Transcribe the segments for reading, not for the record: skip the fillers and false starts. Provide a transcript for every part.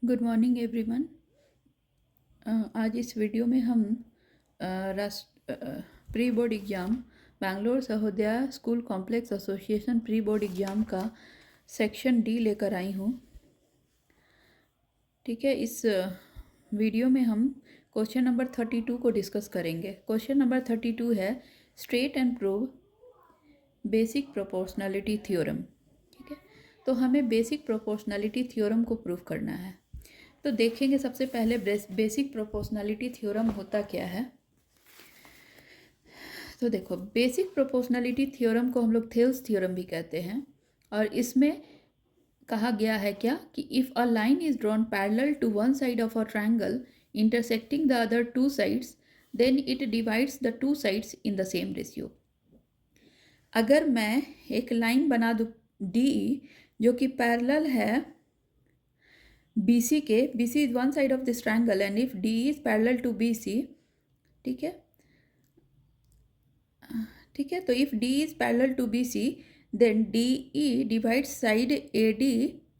Good morning everyone. आज इस video में हम pre board exam Bangalore Sahodaya school complex association pre board exam का सेक्शन डी लेकर आई हूँ। ठीक है, इस वीडियो में हम क्वेश्चन नंबर 32 को डिस्कस करेंगे। क्वेश्चन नंबर 32 है state and prove basic proportionality theorem. ठीक है, तो हमें बेसिक प्रोपोर्शनलिटी थ्योरम को प्रूव करना है। तो देखेंगे सबसे पहले बेसिक प्रोपोर्शनलिटी थ्योरम होता क्या है। तो देखो, बेसिक प्रोपोर्शनलिटी थ्योरम को हम लोग थेल्स थ्योरम भी कहते हैं, और इसमें कहा गया है क्या कि if a line is drawn parallel to one side of a triangle intersecting the other two sides then it divides the two sides in the same ratio. अगर मैं एक लाइन बना दूँ डी जो कि पैरेलल है BC के, BC is one side of this triangle and if D is parallel to BC, ठीक है, ठीक है, तो if D is parallel to BC then DE divides side AD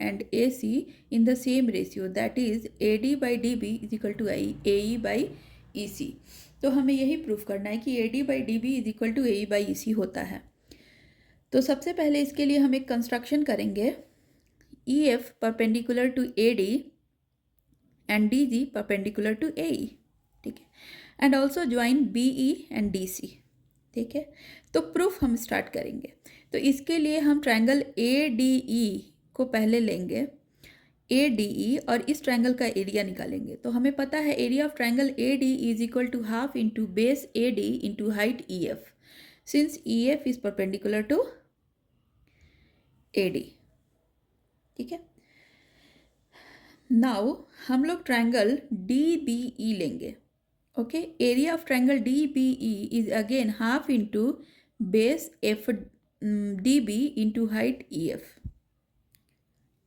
and AC in the same ratio, that is AD by DB is equal to AE by EC। तो हमें यही proof करना है कि AD by DB is equal to AE by EC होता है। तो सबसे पहले इसके लिए हम एक कंस्ट्रक्शन करेंगे, EF perpendicular to AD and DG perpendicular to AE। ठीक है, and also join BE and DC। ठीक है, तो प्रूफ हम स्टार्ट करेंगे। तो इसके लिए हम ट्रायंगल ADE को पहले लेंगे, ADE, और इस ट्रायंगल का एरिया निकालेंगे। तो हमें पता है area of triangle ADE is equal to half into base AD into height EF, since EF is perpendicular to AD। ठीक है, नाउ हम लोग ट्रायंगल DBE लेंगे। Okay, area of triangle DBE is again half into base F DB into height EF।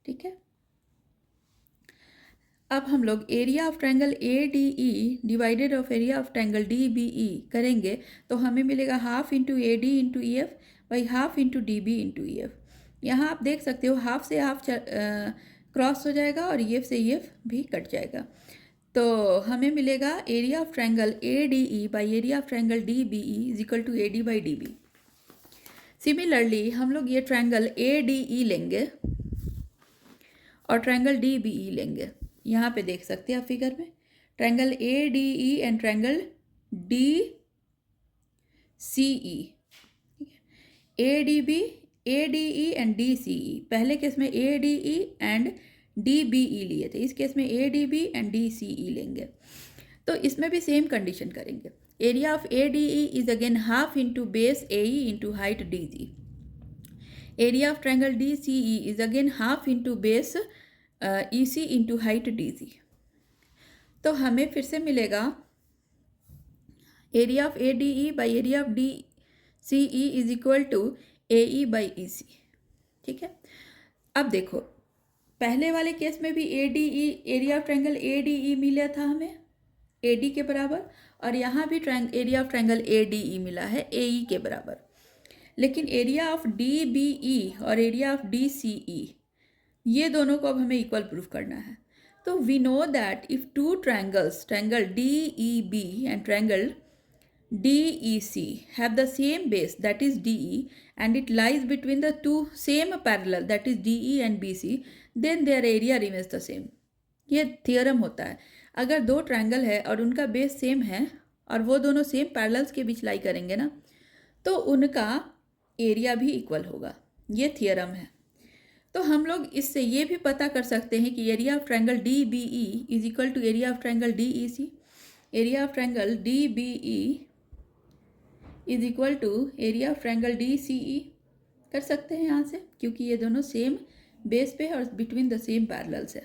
ठीक है, अब हम लोग area of triangle ADE divided of area of triangle DBE करेंगे, तो हमें मिलेगा half into AD into EF by half into DB into EF। यहाँ आप देख सकते हो हाफ से हाफ क्रॉस हो जाएगा और EF से EF भी कट जाएगा। तो हमें मिलेगा area of triangle ADE by area of triangle DBE is equal to AD by DB। Similarly हम लोग ये ट्रायंगल ADE लेंगे और ट्रायंगल DBE लेंगे। यहाँ पे देख सकते हैं आप फिगर में triangle ADE and triangle DCE। ADB, ADE and DCE, पहले केस में ADE एंड DBE लिए थे, इस केस में ADB एंड DCE लेंगे। तो इसमें भी सेम कंडीशन करेंगे। Area of ADE is again half into base AE into height DG। Area of triangle DCE is again half into base EC into height DG। तो हमें फिर से मिलेगा area of ADE by area of DCE is equal to AE by EC। ठीक है, अब देखो पहले वाले केस में भी ADE, area of triangle ADE मिला था हमें AD के बराबर, और यहाँ भी एरिया ऑफ ट्रायंगल ADE मिला है AE के बराबर। लेकिन एरिया ऑफ DBE और एरिया ऑफ DCE, ये दोनों को अब हमें इक्वल प्रूफ करना है। तो we know that if two triangles, triangle DEB and triangle DEC have the same base, that is DE, and it lies between the two same parallel, that is DE and BC, then their area remains the same। ये theorem होता है, अगर दो triangle है और उनका base same है और वो दोनों सेम पैरेलल्स के बीच लाई करेंगे ना, तो उनका एरिया भी इक्वल होगा। ये थियरम है। तो हम लोग इससे ये भी पता कर सकते हैं कि area of triangle DBE is equal to area of triangle DEC। Area of triangle DBE is equal to area of triangle DCE कर सकते हैं यहाँ से, क्योंकि ये दोनों सेम बेस पे और बिटवीन द सेम पैरेलल्स है।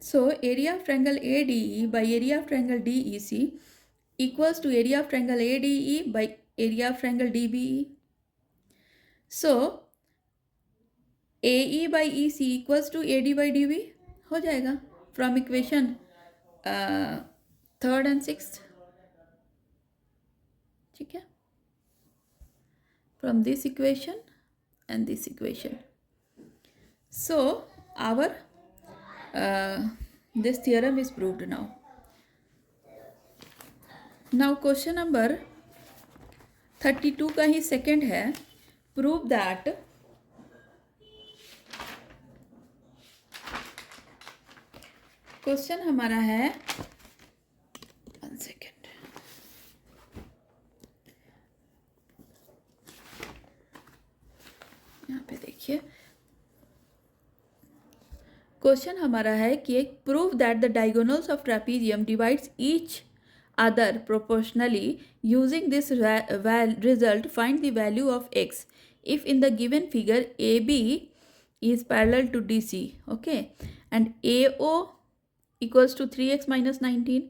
So area of triangle ADE by area of triangle DEC equals to area of triangle ADE by area of triangle DBE. So AE by EC equals to AD by DB हो जाएगा from equation 3rd and 6th। ठीक है, from this equation and this equation. So our this theorem is proved now. Now question number 32 का ही second है, prove that question हमारा है, 1 second, यहाँ पे देखिए क्वेश्चन हमारा है कि एक prove that the diagonals of trapezium divides each other proportionally using this result find the value of x if in the given figure AB is parallel to DC, okay, and AO equals to 3x minus 19,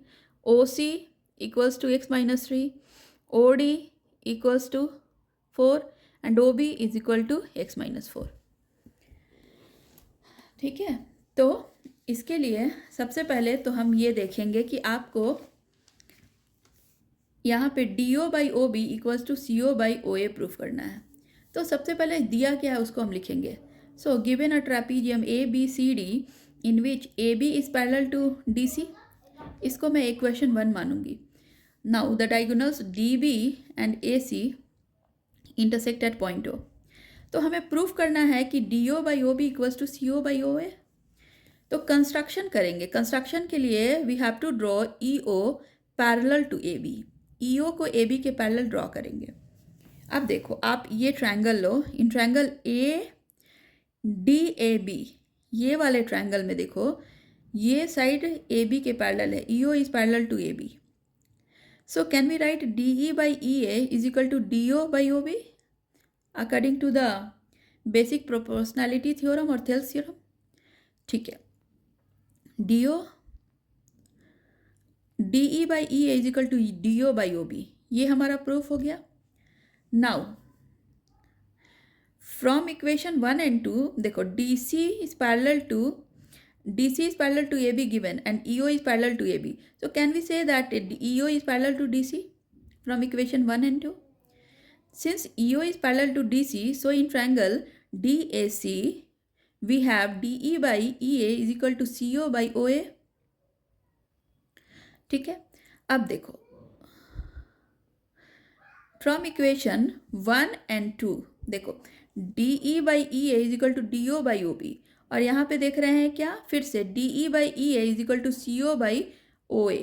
OC equals to x minus 3, OD equals to 4 and OB is equal to x minus 4. ठीक है, तो इसके लिए सबसे पहले तो हम ये देखेंगे कि आपको यहाँ पे DO by OB equals to CO by OA proof करना है। तो सबसे पहले दिया क्या है उसको हम लिखेंगे। So given a trapezium ABCD in which AB is parallel to DC, इसको मैं इक्वेशन 1 मानूंगी। Now the diagonals DB and AC intersect at point O। तो हमें प्रूफ करना है कि DO by OB equals to CO by OA। तो construction करेंगे। कंस्ट्रक्शन के लिए we have to draw EO parallel to AB। EO को AB के पैरेलल ड्रॉ करेंगे। अब देखो आप ये ट्रायंगल लो, इन ट्रायंगल ADAB ये वाले ट्रायंगल में देखो ये साइड AB के पैरेलल है, EO is parallel to AB। So can we write DE by EA is equal to DO by OB according to the basic proportionality theorem और Thales theorem. ठीक है, DE by EA is equal to DO by OB, ये हमारा proof हो गया। Now from equation 1 and 2 देखो DC is parallel to AB given and EO is parallel to AB. So can we say that EO is parallel to DC from equation 1 and 2? Since EO is parallel to DC, so in triangle DAC we have DE by EA is equal to CO by OA. ठीक है, अब देखो from equation 1 and 2 देखो DE by EA is equal to DO by OB, और यहाँ पे देख रहे हैं क्या, फिर से DE by EA is equal to CO by OA।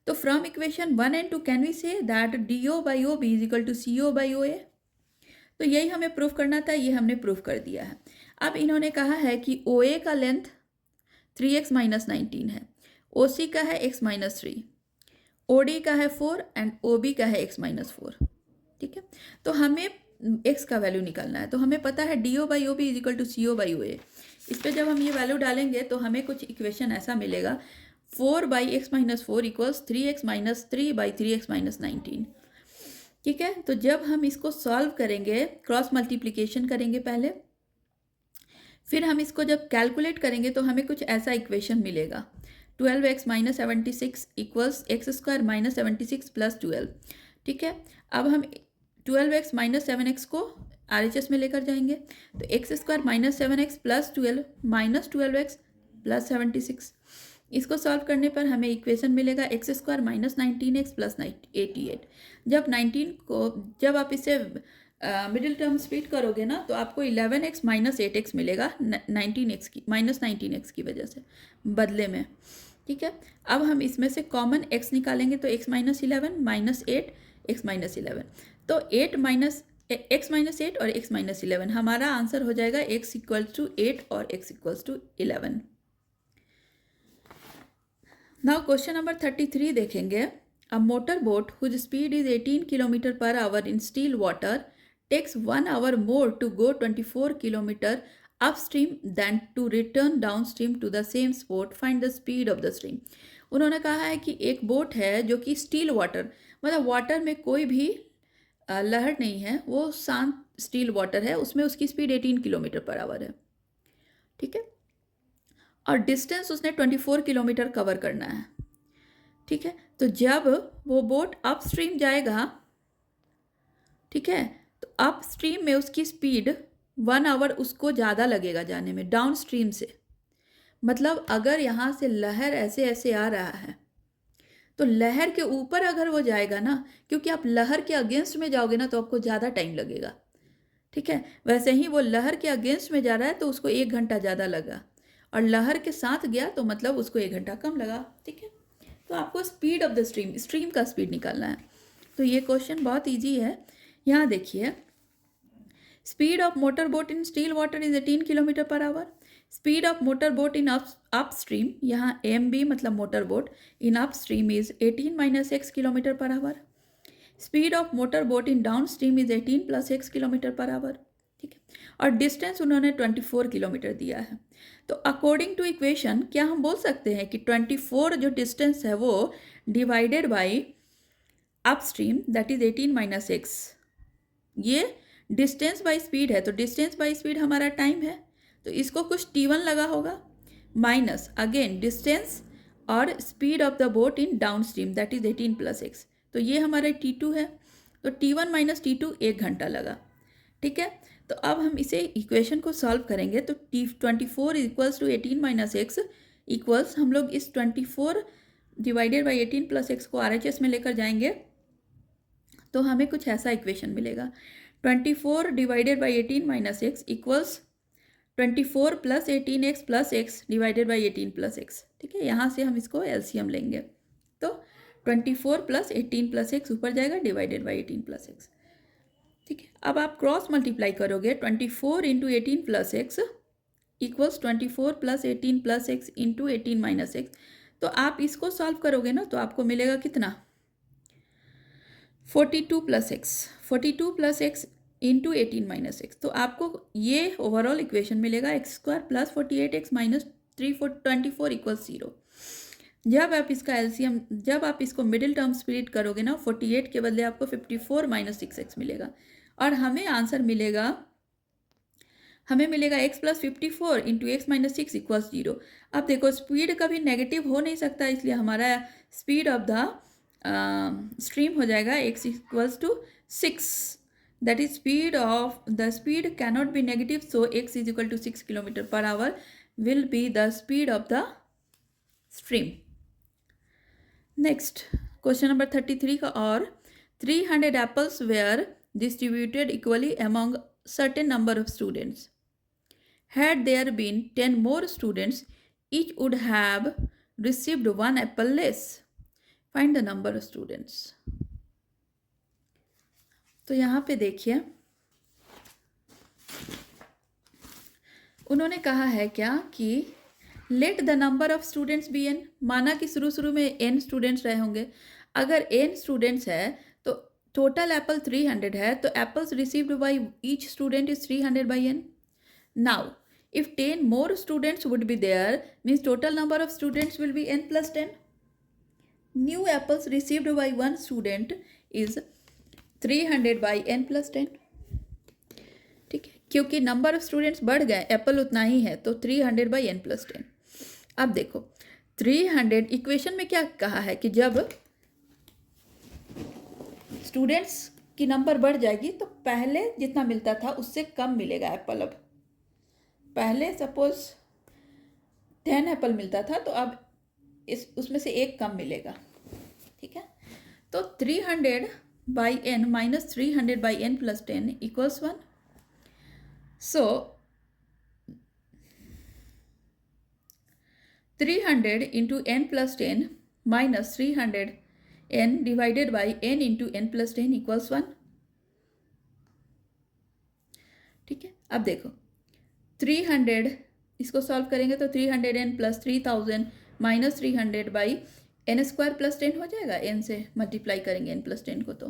तो from equation 1 and 2 can we say that DO by OB is equal to CO by OA। तो यही हमें प्रूफ करना था, ये हमने प्रूफ कर दिया है। अब इन्होंने कहा है कि OA का लेंथ 3x माइनस 19 है, OC का है x माइनस 3, OD का है 4 एंड OB का है x माइनस 4। ठीक है, तो हमें x का वैल्यू निकालना है। तो हमें पता है DO by OB is equal to CO by OA। इस पर जब हम ये वैल्यू डालेंगे तो हमें कुछ इक्वेशन ऐसा मिलेगा, 4 by x minus 4 equals 3x minus 3 by 3x minus 19। ठीक है, तो जब हम इसको सॉल्व करेंगे, क्रॉस मल्टीप्लिकेशन करेंगे पहले, फिर हम इसको जब कैलकुलेट करेंगे तो हमें कुछ ऐसा इक्वेशन मिलेगा, 12x minus 76 equals x square minus 76 plus 12। ठीक है, अब हम 12x माइनस 7x को RHS में लेकर जाएंगे, तो x square minus 7x plus 12 minus 12x plus 76। इसको सॉल्व करने पर हमें इक्वेशन मिलेगा x square minus 19x plus 88। जब आप इसे मिडिल टर्म स्प्लिट करोगे ना तो आपको 11x माइनस 8x मिलेगा 19x की माइनस 19x की वजह से बदले में। ठीक है, अब हम इसमें से कॉमन x निकालेंगे तो x minus 11 minus 8 x minus 11, तो 8 माइनस x माइनस 8 और x माइनस 11, हमारा आंसर हो जाएगा x इक्वल्स टू 8 और x equals to 11। Now question number 33 देखेंगे। A motor boat whose speed is 18 kilometre per hour in still water takes 1 hour more to go 24 kilometer upstream than to return downstream to the same spot. Find the speed of the stream. उन्होंने कहा है कि एक boat है जो कि still water, मतलब water में कोई भी लहर नहीं है, वो शांत स्टील वाटर है, उसमें उसकी स्पीड 18 किलोमीटर पर आवर है। ठीक है, और डिस्टेंस उसने 24 किलोमीटर कवर करना है। ठीक है, तो जब वो बोट अपस्ट्रीम जाएगा, ठीक है, तो अपस्ट्रीम में उसकी स्पीड 1 आवर उसको ज़्यादा लगेगा जाने में डाउन स्ट्रीम से। मतलब अगर यहाँ से लहर ऐसे ऐसे आ रहा है तो लहर के ऊपर अगर वो जाएगा ना, क्योंकि आप लहर के अगेंस्ट में जाओगे ना तो आपको ज़्यादा टाइम लगेगा, ठीक है। वैसे ही वो लहर के अगेंस्ट में जा रहा है तो उसको 1 घंटा ज़्यादा लगा, और लहर के साथ गया तो मतलब उसको 1 घंटा कम लगा, ठीक है। तो आपको स्पीड ऑफ द स्ट्रीम का स्पीड निकालना है। तो ये क्वेश्चन बहुत ईजी है। यहाँ देखिए, speed of motor boat in still water is 18 kilometre per our. Speed of motor boat in upstream, यहाँ एम बी मतलब motor boat, in upstream is 18 - x kilometre per our. Speed of motor boat in down stream is 18 + x kilometre per our, ठीक है। और distance उन्होंने 24 kilometre दिया है। तो according two equation क्या हम बोल सकते हैं कि 24 जो डिस्टेंस है वो divided by upstream that is 18 - x, ये डिस्टेंस बाई स्पीड है। तो डिस्टेंस बाई स्पीड हमारा टाइम है, तो इसको कुछ t1 लगा होगा, माइनस अगेन डिस्टेंस और speed of the boat in down stream that is 18 + x, तो ये हमारा t2 है। तो t1 - t2 1 घंटा लगा, ठीक है। तो अब हम इसे इक्वेशन को सॉल्व करेंगे तो 24 = 18 - x इक्वल्स, हम लोग इस 24 डिवाइडेड बाई 18 + x को RHS में लेकर जाएंगे तो हमें कुछ ऐसा इक्वेशन मिलेगा। 24 divided by 18 - x equals 24 + 18x + x divided by 18 + x, ठीक है। यहाँ से हम इसको LCM लेंगे तो 24 + 18 + x ऊपर जाएगा डिवाइडेड बाई 18 + x, ठीक है। अब आप क्रॉस मल्टीप्लाई करोगे 24 × 18 + x equals 24 + 18 + x into 18 - x। तो आप इसको सॉल्व करोगे ना तो आपको मिलेगा कितना, 42 + x, 42 + x इंटू 18 - x। तो आपको ये ओवरऑल इक्वेशन मिलेगा x² + 48x - 324 = 0। जब आप इसका एलसीएम, जब आप इसको मिडिल टर्म स्प्लिट करोगे ना, 48 के बदले आपको 54 - 6x मिलेगा, और हमें आंसर मिलेगा, हमें मिलेगा x + 54 इंटू x - 6 = 0। अब देखो स्पीड कभी नेगेटिव हो नहीं सकता, इसलिए हमारा स्पीड ऑफ द स्ट्रीम हो जाएगा x = 6, that is speed of the speed cannot be negative, so x = 6 kilometre per hour will be the speed of the stream. Next question number 33 का, और 300 apples were distributed equally among certain number of students. Had there been 10 more students, each would have received 1 apple less. Find the number of students. तो यहाँ पे देखिए, उन्होंने कहा है क्या कि let the number of students be n, माना कि शुरू में n स्टूडेंट्स रहे होंगे। अगर n स्टूडेंट्स है तो टोटल एप्पल 300 है, तो apples received by each student is 300 by n. Now if 10 more students would be there, means total number of students will be n + 10. New apples received by one student is 300 by n + 10, ठीक है। क्योंकि number of students बढ़ गए, Apple उतना ही है, तो 300 by n + 10। अब देखो 300 इक्वेशन में क्या कहा है कि जब स्टूडेंट्स की नंबर बढ़ जाएगी तो पहले जितना मिलता था उससे कम मिलेगा एप्पल। अब पहले सपोज 10 एप्पल मिलता था, तो अब उसमें से एक कम मिलेगा, ठीक है। तो 300 by n - 300 by n + 10 = 1. So 300 into n + 10 minus 300 n divided by n into n + 10 = 1, ठीक है। अब देखो 300 इसको सॉल्व करेंगे तो 300n + 3000 - 300 बाई n² + 10 हो जाएगा, n से मल्टीप्लाई करेंगे n + 10 को। तो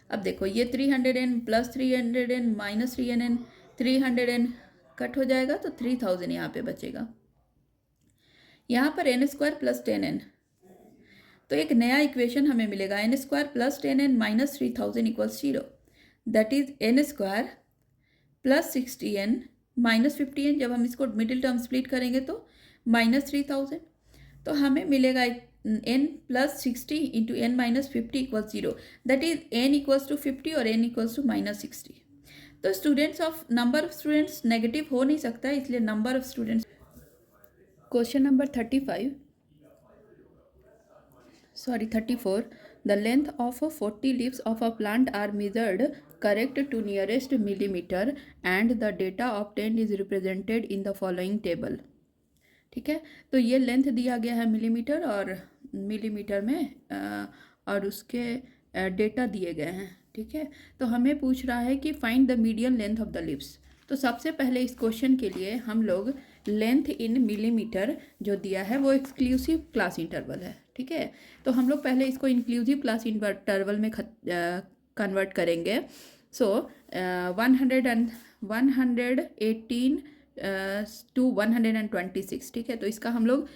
अब देखो ये 300n + 300n - 300n, 300n cut हो जाएगा तो 3000 यहाँ पे बचेगा। यहाँ पर n² + 10n, तो एक नया इक्वेशन हमें मिलेगा, n² + 10n - 3000 = 0, that is n² + 60n - 50n। जब हम इसको मिडिल टर्म स्प्लिट करेंगे तो -3000, तो हमें मिलेगा n + 60 × n - 50 = 0, that is n = 50 और n = -60। तो तो students of number of students negative हो नहीं सकता, इसलिए number of students. Question number 34. The length of 40 leaves of a plant are measured correct to nearest millimeter and the data obtained is represented in the following table. ठीक है, तो ये length दिया गया है मिलीमीटर और मिलीमीटर में और उसके डेटा दिए गए हैं। ठीक है, तो हमें पूछ रहा है कि find the median length of the leaves. तो सबसे पहले इस क्वेश्चन के लिए हम लोग लेंथ इन मिलीमीटर जो दिया है वो एक्सक्लूसिव क्लास इंटरवल है। ठीक है, तो हम लोग पहले इसको इंक्लूसिव क्लास इंटरवल में कन्वर्ट करेंगे। सो 118 टू 126। ठीक है, तो इसका हम लोग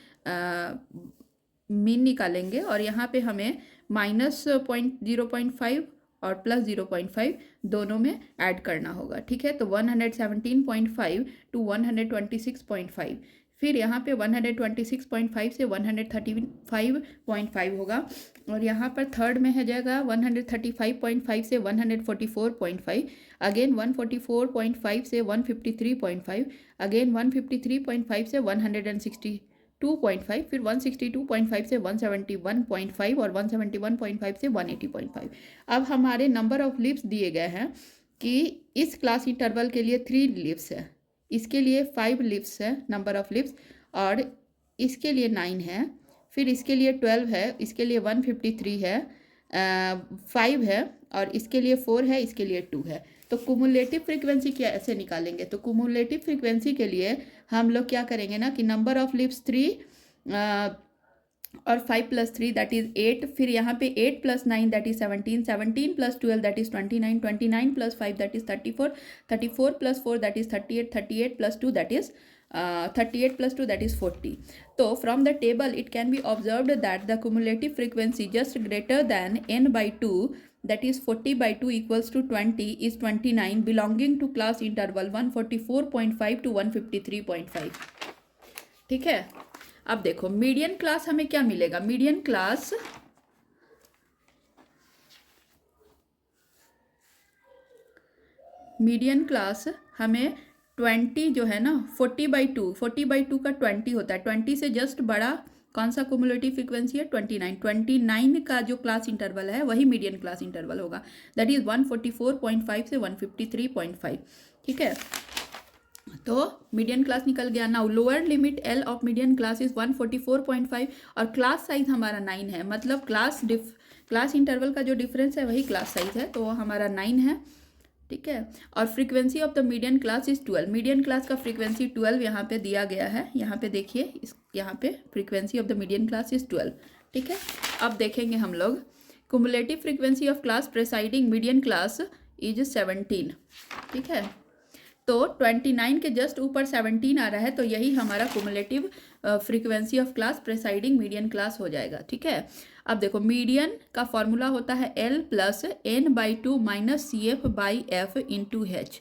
मीन निकालेंगे और यहाँ पे हमें -0.5 और +0.5 दोनों में ऐड करना होगा। ठीक है, तो 117.5 टू 126.5, फिर यहाँ पे 126.5 से 135.5 होगा और यहाँ पर थर्ड में है जाएगा 135.5 से 144.5, अगेन 144.5 से 153.5, अगेन 153.5 से 162.5, फिर 162.5 से 171.5 और 171.5 से 180.5। अब हमारे नंबर ऑफ लिव्स दिए गए हैं कि इस क्लास इंटरवल के लिए 3 लिव्स है, इसके लिए 5 लिव्स है नंबर ऑफ लिव्स, और इसके लिए 9 है, फिर इसके लिए 12 है, इसके लिए 153 है, 5 है और इसके लिए 4 है, इसके लिए 2 है। तो कुमुलेटिव फ्रीक्वेंसी कैसे निकालेंगे? तो कुमुलेटिव फ्रीक्वेंसी के लिए हम लोग क्या करेंगे ना कि नंबर ऑफ लिव्स 3 और 5 + 3 दैट इज 8, फिर यहाँ पे 8 + 9 that is 17, 17 + 12 that is 29, 29 + 5 that is 34, 34 + 4 that is 38, 38 + 2 that is 38 + 2 that is 40. So from the table it can be observed that the cumulative frequency just greater than n by 2 that is 40 by 2 equals to 20 is 29 belonging to class interval 144.5 to 153.5. ठीक है, अब देखो median class हमें क्या मिलेगा? Median class हमें 20 जो है ना 40 by 2 का 20 होता है। 20 से जस्ट बड़ा कौन सा कुमुलेटिव फ्रीक्वेंसी है? 29। 29 का जो क्लास इंटरवल है वही मीडियन क्लास इंटरवल होगा, दैट इज 144.5 से 153.5। ठीक है, तो मीडियन क्लास निकल गया। Now lower limit L of median class is 144.5 और क्लास साइज हमारा 9 है, मतलब क्लास इंटरवल का जो डिफरेंस है वही क्लास साइज है, तो वो हमारा 9 है। ठीक है, और frequency of the median class is 12। Median class का फ्रीक्वेंसी 12 यहाँ पे दिया गया है, यहाँ पे देखिए, यहाँ पे frequency of the median class is 12। ठीक है, अब देखेंगे हम लोग cumulative frequency of class presiding median class is 17। ठीक है, तो 29 के जस्ट ऊपर 17 आ रहा है, तो यही हमारा cumulative frequency of class presiding median class हो जाएगा। ठीक है, अब देखो मीडियन का फॉर्मूला होता है L + n/2 - CF/F × H।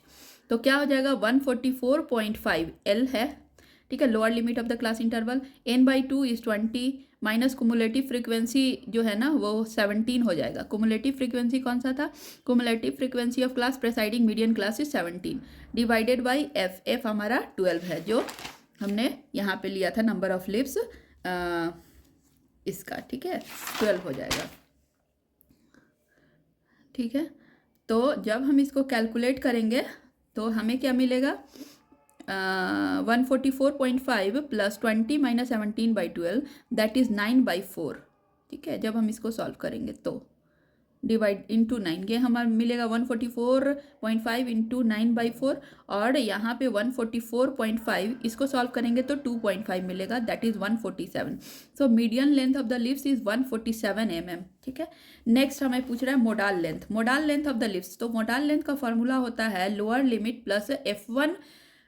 तो क्या हो जाएगा? 144.5 L है। ठीक है, lower limit of the class interval, n/2 is 20 minus cumulative frequency जो है ना वो 17 हो जाएगा। कुमुलेटिव फ्रीक्वेंसी कौन सा था? Cumulative frequency of class presiding median class is 17 divided by f हमारा 12 है, जो हमने यहाँ पे लिया था नंबर ऑफ लिव्स इसका। ठीक है, 12 हो जाएगा। ठीक है, तो जब हम इसको कैलकुलेट करेंगे तो हमें क्या मिलेगा? 144.5 + 20 - 17/12 दैट इज़ 9/4। ठीक है, जब हम इसको सॉल्व करेंगे तो डिवाइड इंटू 9, ये हमारा मिलेगा 144.5 × 9/4 और यहाँ पे 144.5 इसको सॉल्व करेंगे तो 2.5 मिलेगा, that is 147। So median length of the leaves is 147 mm। ठीक है, नेक्स्ट हमें पूछ रहा है modal length. Modal length of the leaves, तो मोडाल लेंथ का फॉर्मूला होता है lower limit plus f1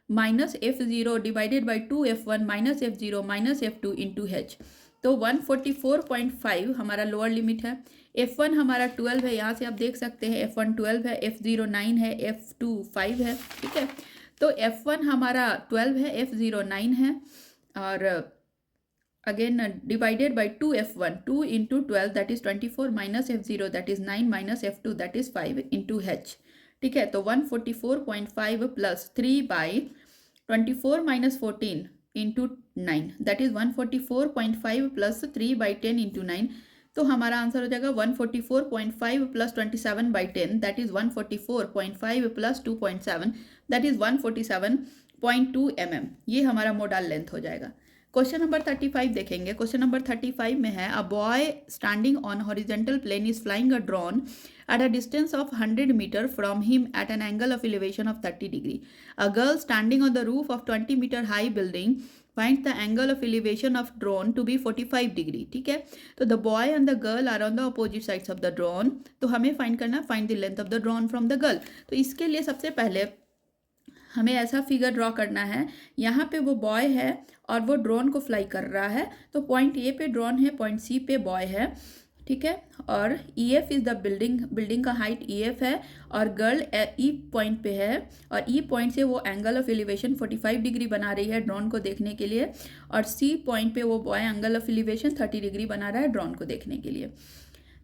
minus f0 divided by 2f1 minus f0 minus f2 into h। तो 144.5 हमारा लोअर लिमिट है, f1 हमारा 12 है, यहाँ से आप देख सकते हैं f1 12 है, f0 9 है, f2 5 है। ठीक है, तो f1 हमारा 12 है, f0 9 है और again divided by 2f1 2 into 12 that is 24 minus f0 that is 9 minus f2 that is 5 into h। ठीक है, तो 144.5 plus 3/24 - 14 into 9, that is 144.5 plus 3/10 into 9। तो हमारा आंसर हो जाएगा 144.5 plus 27/10, that is 144.5 plus 2.7, that is 147.2 mm। ये हमारा modal length हो जाएगा। क्वेश्चन नंबर 35 देखेंगे। क्वेश्चन नंबर 35 में है, a boy standing on horizontal plane is flying a drone at a distance of 100 meter from him at an angle of elevation of 30 degree. A girl standing on the roof of 20 meter high building finds the angle of elevation of drone to be 45 degree। ठीक है, तो the boy and the girl are on the opposite sides of the drone। तो हमें find करना, find the length of the drone from the girl। तो इसके लिए सबसे पहले हमें ऐसा फिगर ड्रॉ करना है, यहाँ पे वो बॉय है और वो ड्रोन को फ्लाई कर रहा है। तो पॉइंट ए पे ड्रोन है, पॉइंट सी पे बॉय है, ठीक है। और E F is the building का हाइट ई एफ है, और गर्ल ई पॉइंट पे है, और ई पॉइंट से वो एंगल ऑफ एलिवेशन 45 डिग्री बना रही है ड्रोन को देखने के लिए, और सी पॉइंट पे वो boy angle of elevation 30 degree बना रहा है ड्रोन को देखने के लिए।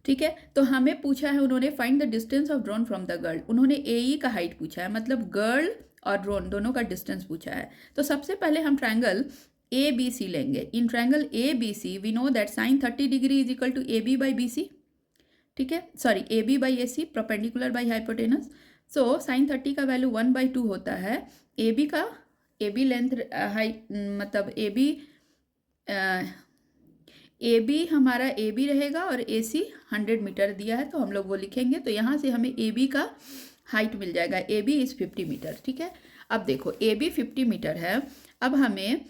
ठीक है, तो हमें पूछा है उन्होंने find the distance of drone from the girl. उन्होंने ए ई का हाइट पूछा है, मतलब गर्ल और ड्रोन दोनों का डिस्टेंस पूछा है। तो सबसे पहले हम ट्रायंगल ए बी सी लेंगे। In triangle A B C we know that sine 30 degree is equal to A B by B C. ठीक है, sorry A B by A C, perpendicular by hypotenuse. So sine 30 का value 1/2 होता है। A B का, A B length height, मतलब A B हमारा A B रहेगा और ए सी 100 मीटर दिया है, तो हम लोग वो लिखेंगे। तो यहाँ से हमें ए बी का हाइट मिल जाएगा, ए बी इज़ 50 मीटर। ठीक है, अब देखो ए बी 50 मीटर है। अब हमें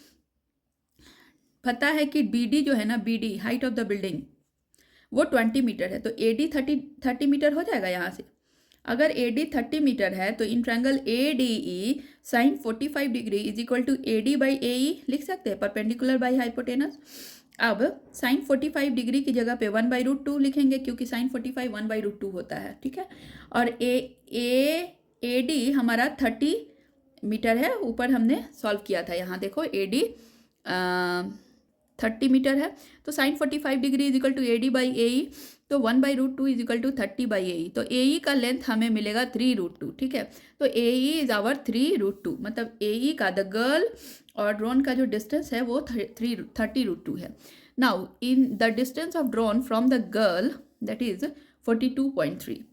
पता है कि बी डी जो है ना, B D height of the building वो 20 मीटर है, तो ए डी 30 मीटर हो जाएगा यहाँ से। अगर ए डी 30 मीटर है तो in triangle A D E sine 45 degree is equal to A D by A E लिख सकते हैं, परपेंडिकुलर बाई हाइपोटेनस। अब साइन 45 डिग्री की जगह पे 1/√2 लिखेंगे, क्योंकि साइन 45 1/√2 होता है। ठीक है, और ए डी हमारा 30 मीटर है, ऊपर हमने सॉल्व किया था, यहाँ देखो ए डी 30 मीटर है। तो sine 45 degree is equal to A D by A E, तो 1/√2 is equal to 30 by A E. तो ए ई का लेंथ हमें मिलेगा 3√2। ठीक है, तो ए ई इज आवर 3√2, मतलब ए ई का, द गर्ल और ड्रोन का जो डिस्टेंस है वो 30√2 है। Now in the distance of drone from the girl that is 42.3।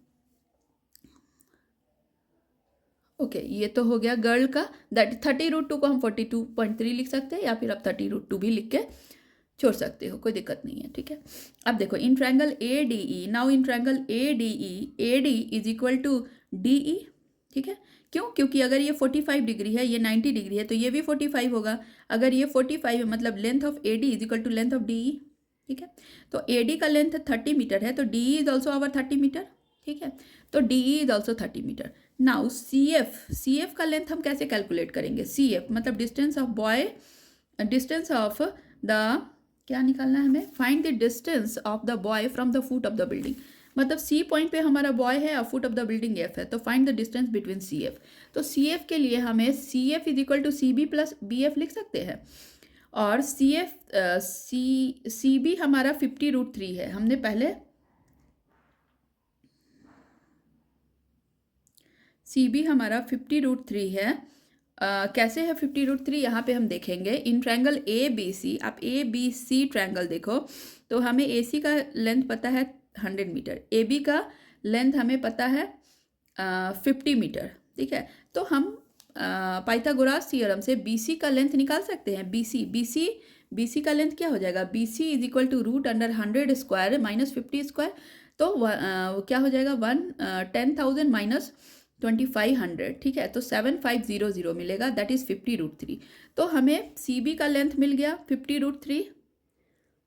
Okay, ये तो हो गया गर्ल का, दैट 30√2 को हम 42.3 लिख सकते हैं, या फिर आप 30√2 भी लिख के छोड़ सकते हो, कोई दिक्कत नहीं है। ठीक है, अब देखो in triangle A D E, now in triangle A D is equal to D E. ठीक है, क्यों? क्योंकि अगर ये 45 डिग्री है, ये 90 डिग्री है, तो ये भी 45 होगा। अगर ये 45 है मतलब length of A D is equal to length of D E. ठीक है, तो ए डी का लेंथ 30 मीटर है, तो D E is also our 30 metre. ठीक है, तो D E is also 30 metre. Now C F का लेंथ हम कैसे कैलकुलेट करेंगे? सी एफ मतलब distance of boy, distance of the, क्या निकालना है हमें? Find the distance of the boy from the foot of the building. मतलब सी पॉइंट पे हमारा बॉय है और foot of the building F है, तो find the distance between C F. तो सी एफ के लिए हमें C F is equal to C B plus B F लिख सकते हैं, और सी बी हमारा 50√3 है। हमने पहले सी बी हमारा 50√3 है। कैसे है 50√3? यहाँ पे हम देखेंगे इन ट्रायंगल ए बी सी। आप ए बी सी ट्रायंगल देखो, तो हमें ए सी का लेंथ पता है 100 मीटर, ए बी का लेंथ हमें पता है 50 मीटर। ठीक है, तो हम पाइथागोरस थ्योरम से बी सी का लेंथ निकाल सकते हैं। बी सी का लेंथ क्या हो जाएगा? B C is equal to √100 square minus 50 square, तो क्या हो जाएगा? 10,000 माइनस 2500। ठीक है, तो 7500 मिलेगा, दैट इज 50√3। तो हमें सी बी का लेंथ मिल गया 50√3।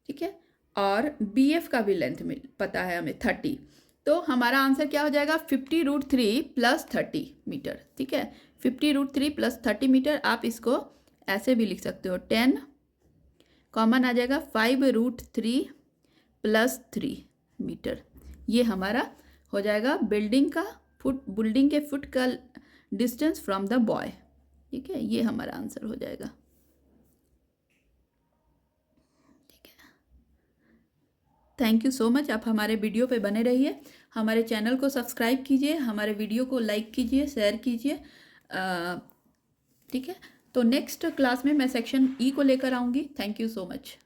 ठीक है, और बी एफ का भी लेंथ पता है हमें 30। तो हमारा आंसर क्या हो जाएगा? 50√3 प्लस 30 मीटर। ठीक है, 50√3 प्लस 30 मीटर। आप इसको ऐसे भी लिख सकते हो, 10 कॉमन आ जाएगा, 5√3 प्लस 3 मीटर। ये हमारा हो जाएगा बिल्डिंग के फुट का डिस्टेंस फ्रॉम द बॉय। ठीक है, ये हमारा आंसर हो जाएगा। ठीक है, थैंक यू सो मच। आप हमारे वीडियो पे बने रहिए, हमारे चैनल को सब्सक्राइब कीजिए, हमारे वीडियो को लाइक कीजिए, शेयर कीजिए। ठीक है, तो नेक्स्ट क्लास में मैं सेक्शन ई को लेकर आऊँगी। Thank you so much.